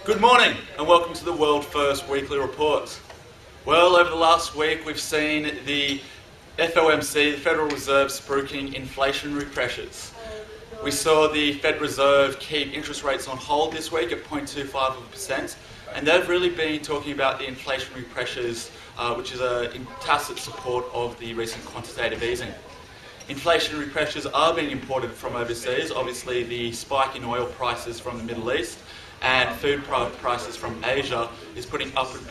Good morning and welcome to the World First Weekly Report. Well, over the last week we've seen the FOMC, the Federal Reserve, spruiking inflationary pressures. We saw the Fed Reserve keep interest rates on hold this week at 0.25%, and they've really been talking about the inflationary pressures, which is in tacit support of the recent quantitative easing. Inflationary pressures are being imported from overseas, obviously the spike in oil prices from the Middle East and food prices from Asia is putting upward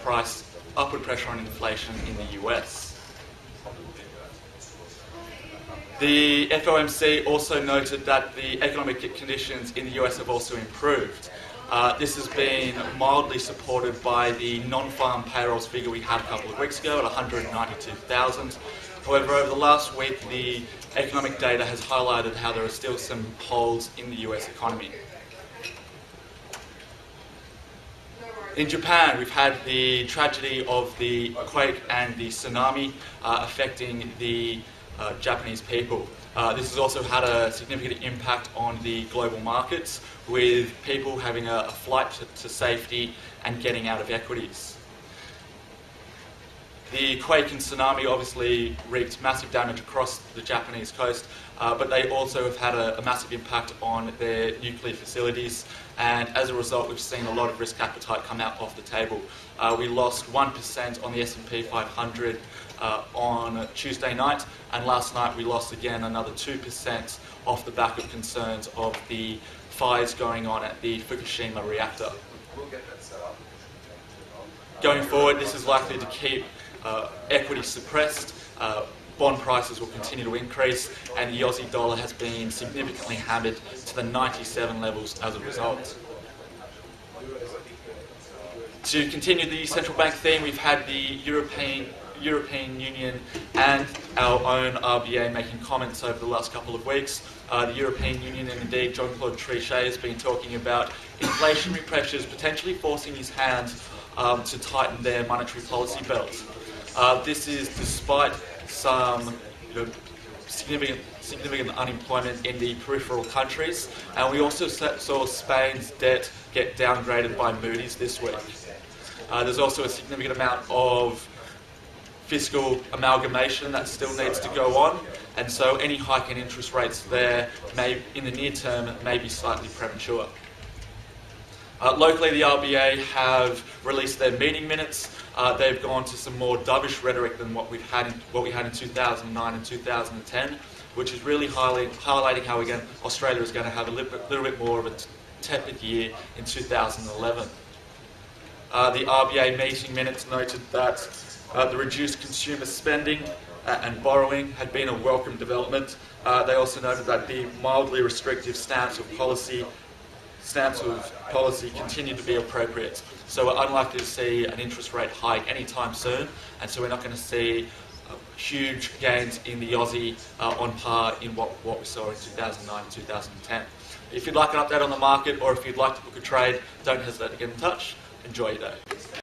pressure on inflation in the US. The FOMC also noted that the economic conditions in the US have also improved. This has been mildly supported by the non-farm payrolls figure we had a couple of weeks ago at 192,000. However, over the last week, the economic data has highlighted how there are still some holes in the US economy. In Japan, we've had the tragedy of the quake and the tsunami affecting the Japanese people. This has also had a significant impact on the global markets, with people having a flight to safety and getting out of equities. The quake and tsunami obviously wreaked massive damage across the Japanese coast, but they also have had a massive impact on their nuclear facilities, and as a result we've seen a lot of risk appetite come out off the table. We lost 1% on the S&P 500 on Tuesday night, and last night we lost again another 2% off the back of concerns of the fires going on at the Fukushima reactor. Going forward, this is likely to keep equity suppressed, bond prices will continue to increase, and the Aussie dollar has been significantly hammered to the 97 levels as a result. To continue the central bank theme, we've had the European Union and our own RBA making comments over the last couple of weeks. The European Union and indeed Jean-Claude Trichet has been talking about inflationary pressures potentially forcing his hand to tighten their monetary policy belt. This is despite some significant unemployment in the peripheral countries, and we also saw Spain's debt get downgraded by Moody's this week. There's also a significant amount of fiscal amalgamation that still needs to go on, and so any hike in interest rates there in the near term may be slightly premature. Locally, the RBA have released their meeting minutes. They've gone to some more dovish rhetoric than what we had in 2009 and 2010, which is really highlighting how, again, Australia is going to have a little bit more of a tepid year in 2011. The RBA meeting minutes noted that the reduced consumer spending and borrowing had been a welcome development. They also noted that the mildly restrictive stance of policy continue to be appropriate. So we're unlikely to see an interest rate hike anytime soon, and so we're not going to see huge gains in the Aussie on par in what we saw in 2009 and 2010. If you'd like an update on the market, or if you'd like to book a trade, don't hesitate to get in touch. Enjoy your day.